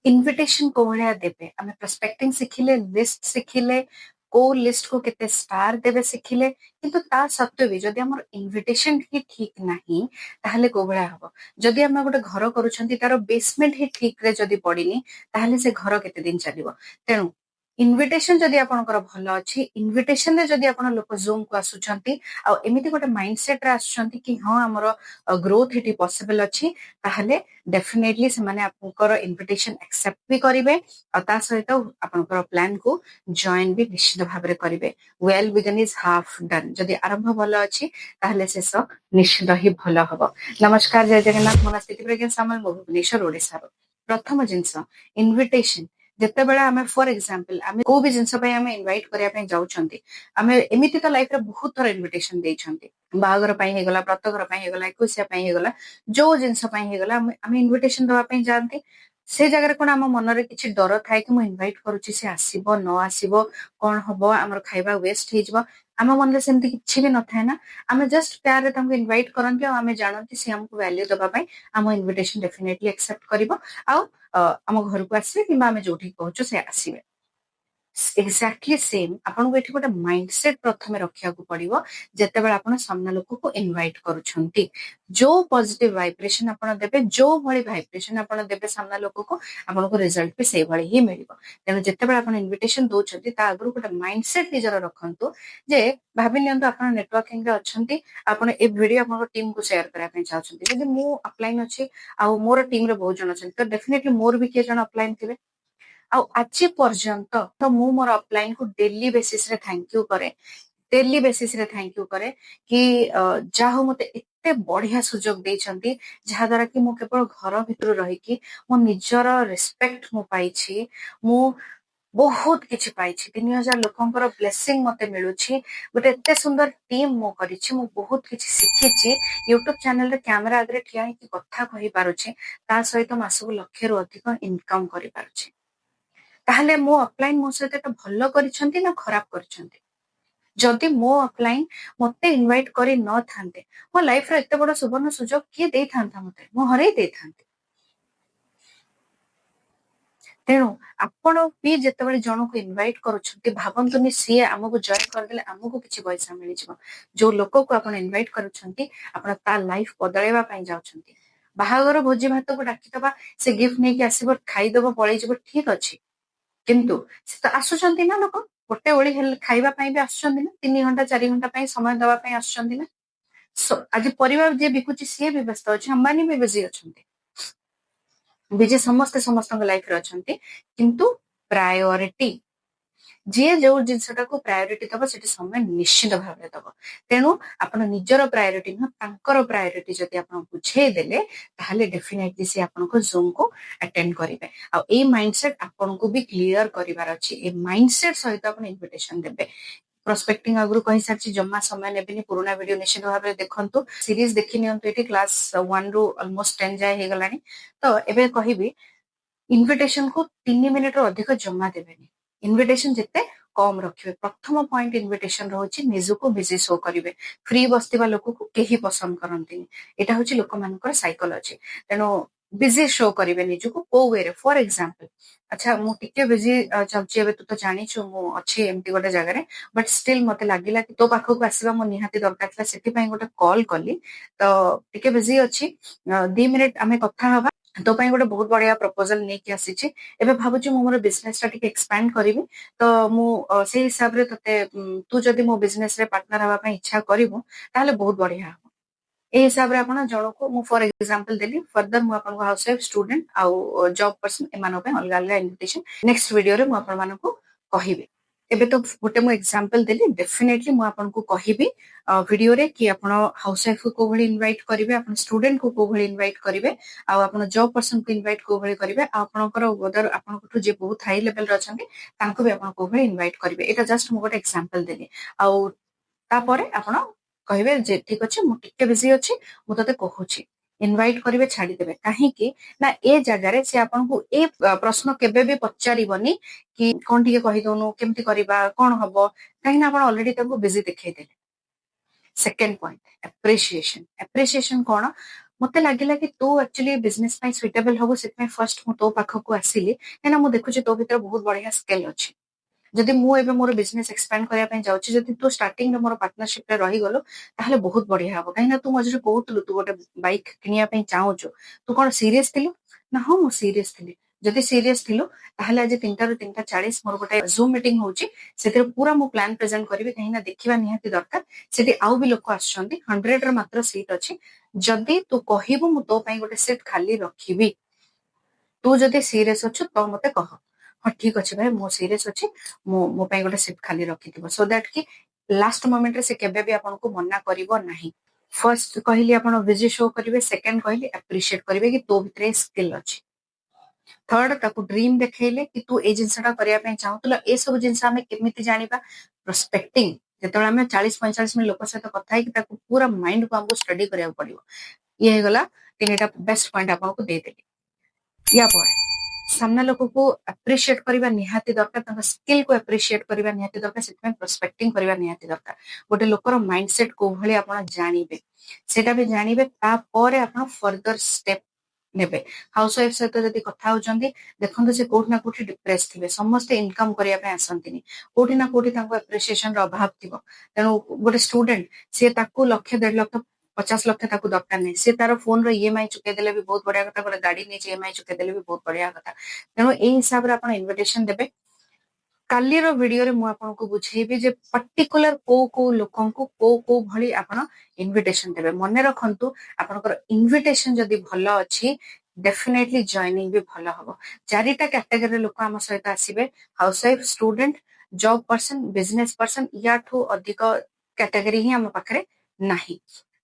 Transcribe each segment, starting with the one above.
Invitation को भलिया देबे आमे प्रोस्पेक्टिंग सिखिले लिस्ट सिखिले को लिस्ट को केते स्टार देबे सिखिले किंतु ता सत्वे भी जदि हमर इनविटेशन ही ठीक नाही ताहले को भलिया हबो जदि हम गोटे घर करूछंती तारो बेसमेंट ही ठीक रे जदि पडिनी ताहले से घर केते दिन चलिबो तेनु इनविटेशन जदि आपनकर भलो अछि इनविटेशन रे जदि आपन लोक जूम को आसुछंती आ एमिति गोटे माइंडसेट रे आसुछंती कि हां हमर ग्रोथ हिटी पॉसिबल अछि ताहले डेफिनेटली से माने आपनकर इनविटेशन एक्सेप्ट भी करिवे आ ता सहित आपनकर प्लान को जॉइन भी निश्चित भाबरे करिवे well begun is half done जदि आरंभ भलो अछि ताहले शेष निश्चित ही भलो हबो नमस्कार जय जगन्नाथ मोना स्थिति प्रज्ञा सामल भुवनेश्वर ओडिसा प्रथम जिंस इनविटेशन जते बेला हमें फॉर एग्जांपल हमें को भी जिंस पे हमें इनवाइट करिया पे जाउछंती हमें एमिति तो लाइफ रे बहुत थोर इनविटेशन देइछंती बाहागर पई हे गला व्रतघर पई हे गला एकुसिया पई हे गला जो जिंस पई हे गला हमें इनविटेशन दवा पई जानती से जगह कोन हम मन रे किछि डर थाए कि म इनवाइट करूची से आसीबो न आसीबो कोन हबो हमर खाइबा वेस्ट हे जबो आम मन रे सेमति किछि भी न थाए ना हमें जस्ट प्यार रे तमको इनवाइट करंती आ हमें जानती से हमको वैल्यू दबा पई हम इनविटेशन डेफिनेटली एक्सेप्ट करिवो आ आम घर को आसवे कि आम जो कहूँ से आसवे एक्जाक्टली सेम आपन को एठी गोटे माइंडसेट प्रथम रखिया को पड़िबो जते बेला आपन सामना लोक को इनवाइट करूछंती जो पॉजिटिव वाइब्रेशन आपन देबे जो भली वाइब्रेशन आपन देबे सामना लोक को आपन को रिजल्ट पे से भली ही मिलिबो तेनो जते बेला आपन इनविटेशन दोछंती ता अगरु गोटे माइंडसेट निजर रखंतु जे भाबि नियंतु आपन नेटवर्किंग रे अछंती आपन ए वीडियो आपन टीम को शेयर करा पे चाहछंती यदि मु अपलाइन अछि आ मोर टीम रे बहुत जन अछंती तो डेफिनेटली मोर भी के जन अपलाइन थिबे आ आज पर्यंत तो मु मोर अपलाइन को डेली बेसिस रे थैंक यू करे डेली बेसिस रे थैंक यू करे कि जाहो मते एते बढ़िया सुजोग देछंती जहा द्वारा कि मु केवल घर भितर रही कि मो निजर रिस्पेक्ट मु पाइछि मु बहुत किछि पाइछि 3000 लोकंकर ब्लेसिंग मते मिलुछि गोटे एते सुंदर टीम मु करिछि मु बहुत किछि सिखिछि यूट्यूब चैनल रे कैमरा आगरे ठिया कि कथा कहि पारुछि ता सहित मासु लक्ष रु अधिक इनकम करि पारुछि ताहले मो अपलाइन मो सहित तो भलो करिसंती ना खराब करिसंती जदि मो अपलाइन मते इनवाइट करि न थांते मो लाइफ रे एते बड़ सुवर्ण सुजोग के दे थांता मते मो हरै दे थांते तेणु आपण भी जेतेबेले जनक इनवाइट करूछंती भाबंतुनी सी हमको जॉइन करदेले हमको किछि पैसा मिलि जिवो जो लोक को आपण इनवाइट करूछंती आपण ता लाइफ बदलेबा पई जाउछंती बाहागर भोजी भात को डाकितबा से गिफ्ट नै कि आसीबो खाइ देबो पळै जिवो ठीक अछि किंतु से तो आसुछंती ना लोक गोटे ओळी हेल खाइबा पई भी आसुछंती ना 3 घंटा 4 घंटा पई समय दवा पई आसुछंती ना आज परिवार जे बिकुची से भी व्यस्त अछि अंबानी भी बिजी अछंती विजय समस्ते समस्त लाइफ रे अछंती किंतु प्रायोरिटी जे जो जिनसटा को प्रायोरिटी दबो सेठी समय निश्चित भाबरे दबो तेनु आपण निजर प्रायोरिटी न तांकर प्रायोरिटी जति आपण बुझे देले ताहले डेफिनेटली से आपण को जूम को अटेंड करिवे आ ए माइंडसेट आपण को भी क्लियर करिवार अछि ए माइंडसेट सहित आपण इन्विटेशन देबे प्रोस्पेक्टिंग आगु कहि साची जम्मा समय नेबिनी पुराना वीडियो निश्चित भाबरे देखंतु सीरीज देखि नियंतु एटी क्लास 1 रु ऑलमोस्ट 10 जाय हे गलानी तो एबे कहिबी इन्विटेशन को 3 मिनिट रो अधिक जम्मा देबेनी इन्विटेशन जिते कम रखिबे प्रथम पॉइंट इन्विटेशन रहउची निजु को बिजी शो करिवे फ्री बस्तिबा लोक को केही पसंद करंती एटा होची लोक मानकर साइकोलॉजी तेनो बिजी शो करिवे निजु को को वे रे फॉर एग्जांपल अच्छा मु टिके बिजी चलची एबे तू तो जानि छु मु अछि एमती गोटे जगह रे बट स्टिल मते लागिला कि तो पाखो को आसीबा मो निहाती दरकार थला सेति पई गोटे कॉल कली तो टिके बिजी अछि 2 मिनिट आमे कथा हबा तो पई गोटे बहुत बढ़िया प्रपोजल नै कि आसीछि एबे भाबुछु मो मोर बिजनेस टा टिके एक्सपैंड करिवि तो मु से हिसाब रे तते तू जदि मो बिजनेस रे पार्टनर हवा पई इच्छा करिवो ताले बहुत बढ़िया ए हिसाब रे आपण जणो को मु फॉर एग्जांपल देली फर्दर मु आपण को हाउस वाइफ स्टूडेंट आ जॉब पर्सन एमानो पे अलग अलग इन्विटेशन नेक्स्ट वीडियो रे मु आपण मानको कहिबे एबे तो गोटे मु एग्जांपल देली डेफिनेटली मु आपण को कहिबी वीडियो रे कि आपण हाउस वाइफ को भली इनवाइट करिवे आपण स्टूडेंट को भली इनवाइट करिवे आ आपण जॉब पर्सन को इनवाइट को भली करिवे आपणकर उधर आपण को जे बहुत हाई लेवल रे अछंती तांको भी आपण को भली इनवाइट करिवे एटा जस्ट मु गोटे एग्जांपल देली आ तापरे आपण कहिबे जे ठीक अछि मु टिके बिजी अछि मु तते कहूची इनवाइट करिवे छाडी देबे काहे कि ना ए जगह रे से आपन को ए प्रश्न केबे भी पचारिबनी कि कोन टिके कहि दोनु केमति करिबा कोन हबो काहे ना आपन ऑलरेडी ताको बिजी देखै देले सेकंड पॉइंट एप्रिसिएशन एप्रिसिएशन कोन ମତେ ଲାଗିଲା କି ତୁ ଆକ୍ଚୁଆଲି ବିଜନେସ ପାଇଁ ସୁଇଟେବଲ ହବୁ, ସେଥିପାଇଁ ଫର୍ଷ୍ଟ ମୁଁ ତୋ ପାଖକୁ ଆସିଲି, କାହିଁକିନା ମୁଁ ଦେଖୁଛି ତୋ ଭିତରେ ବହୁତ ବଢିଆ ସ୍କିଲ୍ ଅଛି। ଯଦି ମୁଁ ଏବେ ମୋର ବିଜନେସ ଏକ୍ସପାଣ୍ଡ କରିବା ପାଇଁ ଯାଉଛି, ଯଦି ତୁ ଷ୍ଟାର୍ଟିଂରେ ମୋର ପାର୍ଟନରସିପରେ ରହିଗଲୁ, ତାହେଲେ ବହୁତ ବଢିଆ ହବ। କାହିଁକିନା ତୁ ମଝିରେ କହୁଥିଲୁ ତୁ ଗୋଟେ ବାଇକ୍ କିଣିବା ପାଇଁ ଚାହୁଁଛୁ, ତୁ କଣ ସିରିୟସ ଥିଲୁ? ନା ହଁ ମୁଁ ସିରିୟସ ଥିଲି। ଯଦି ସିରିୟସ ଥିଲୁ ତାହେଲେ ଆଜି 3ଟାରୁ 3ଟା 40 ମୋର ଗୋଟେ ଜୁମ୍ ମିଟିଂ ହଉଛି, ସେଥିରେ ପୁରା ମୁଁ ପ୍ଲାନ୍ ପ୍ରେଜେଣ୍ଟ କରିବି, କାହିଁକିନା ଦେଖିବା ନିହାତି ଦରକାର। ସେଠି ଆଉ ବି ଲୋକ ଆସୁଛନ୍ତି, 100ର ମାତ୍ର ସିଟ୍ ଅଛି। ଯଦି ତୁ କହିବୁ ମୁଁ ତୋ ପାଇଁ ଗୋଟେ ସିଟ୍ ଖାଲି ରଖିବି, ତୁ ଯଦି ସିରିୟସ ଅଛୁ ତ ମତେ କହ। ହଁ ଠିକ ଅଛି ଭାଇ, ମୁଁ ସିରିୟସ ଅଛି, ମୁଁ ମୋ ପାଇଁ ଗୋଟେ ସିଟ୍ ଖାଲି ରଖିଥିବ, ସୋ ଦ୍ୟାଟ କି ଲାଷ୍ଟ ମୋମେଣ୍ଟରେ ସେ କେବେ ବି ଆପଣଙ୍କୁ ମନା କରିବ ନାହିଁ। ଫର୍ଷ୍ଟ କହିଲି ଆପଣ ଭିଜି ଶୋ କରିବେ, ସେକେଣ୍ଡ କହିଲି ଆପ୍ରିସିଏଟ କରିବେ କି ତୋ ଭିତରେ ସ୍କିଲ୍ ଅଛି। ଥର୍ଡ ତାକୁ ଡ୍ରିମ୍ ଦେଖେଇଲେ କି ତୁ ଏଇ ଜିନିଷଟା କରିବା ପାଇଁ ଚାହୁଁଥିଲ। ଏସବୁ ଜିନିଷ ଆମେ କେମିତି ଜାଣିବା? ପ୍ରସ୍ପେକ୍ଟିଂ। ଯେତେବେଳେ ଆମେ 40-45 ମିନିଟ୍ ଲୋକ ସହିତ କଥା ହେଇକି ତାକୁ ପୁରା ମାଇଣ୍ଡକୁ ଆମକୁ ଷ୍ଟଡି କରିବାକୁ ପଡିବ। ଇଏ ହେଇଗଲା 3ଟା ବେଷ୍ଟ ପଏଣ୍ଟ ଆପଣଙ୍କୁ ଦେଇଦେଲି। ୟା ପରେ ସାମ୍ନା ଲୋକକୁ ଆପ୍ରିସିଏଟ କରିବା ନିହାତି ଦରକାର, ତାଙ୍କ ସ୍କିଲକୁ ଆପ୍ରିସିଏଟ କରିବା ନିହାତି ଦରକାର, ସେଥିପାଇଁ ପ୍ରସ୍ପେକ୍ଟିଂ କରିବା ନିହାତି ଦରକାର। ଗୋଟେ ଲୋକର ମାଇଣ୍ଡସେଟ କୋଉ ଭଳି ଆପଣ ଜାଣିବେ, ସେଇଟା ବି ଜାଣିବେ, ତାପରେ ଆପଣ ଫର୍ଦର ଷ୍ଟେପ ନେବେ। ହାଉସ ୱାଇଫ ସହିତ ଯଦି କଥା ହଉଛନ୍ତି, ଦେଖନ୍ତୁ ସେ କୋଉଠି ନା କୋଉଠି ଡିପ୍ରେସ ଥିବେ। ସମସ୍ତେ ଇନକମ କରିବା ପାଇଁ ଆସନ୍ତିନି, କୋଉଠି ନା କୋଉଠି ତାଙ୍କୁ ଆପ୍ରିସିଏସନ ର ଅଭାବ ଥିବ। ତେଣୁ ଗୋଟେ ଷ୍ଟୁଡେଣ୍ଟ, ସିଏ ତାକୁ 1,00,000, 1,50,00,000, 50,00,000 ତାକୁ ଦରକାର ନାହିଁ, ସେ ତାର ଫୋନର ଇଏମଆଇ ଚୁକେଇ ଦେଲେ ବି ବହୁତ ବଢିଆ କଥା, ଗୋଟେ ଗାଡି ନେଇଛି ଇଏମଆଇ ଚୁକେଇ ଦେଲେ ବି ବହୁତ ବଢିଆ କଥା। ତେଣୁ ଏଇ ହିସାବରେ ଆପଣ ଇନଭିଟେସନ ଦେବେ। କାଲିର ଭିଡିଓରେ ମୁଁ ଆପଣଙ୍କୁ ବୁଝେଇବି ଯେ ପର୍ଟିକୁଲାର କୋଉ କୋଉ ଲୋକଙ୍କୁ କୋଉ କୋଉ ଭଳି ଆପଣ ଇନଭିଟେସନ ଦେବେ। ମନେ ରଖନ୍ତୁ, ଆପଣଙ୍କର ଇନଭିଟେସନ ଯଦି ଭଲ ଅଛି, ଡେଫିନେଟଲି ଜଏନିଂ ବି ଭଲ ହବ। 4ଟା କ୍ୟାଟେଗୋରୀର ଲୋକ ଆମ ସହିତ ଆସିବେ, housewife, student, job person, business person. ୟାଠୁ ଅଧିକ କ୍ୟାଟେଗୋରୀ ହିଁ ଆମ ପାଖରେ ନାହିଁ।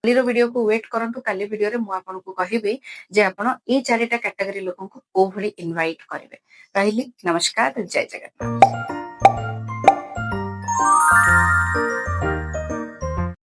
କାଲିର ଭିଡିଓକୁ ୱେଟ୍ କରନ୍ତୁ। କାଲି ଭିଡିଓରେ ମୁଁ ଆପଣଙ୍କୁ କହିବି ଯେ ଆପଣ ଏଇ 4ଟା କ୍ୟାଟେଗୋରୀ ଲୋକଙ୍କୁ କୋଉ ଭଳି ଇନଭାଇଟ କରିବେ। ରହିଲି, ନମସ୍କାର, ଜୟ ଜଗନ୍ନାଥ।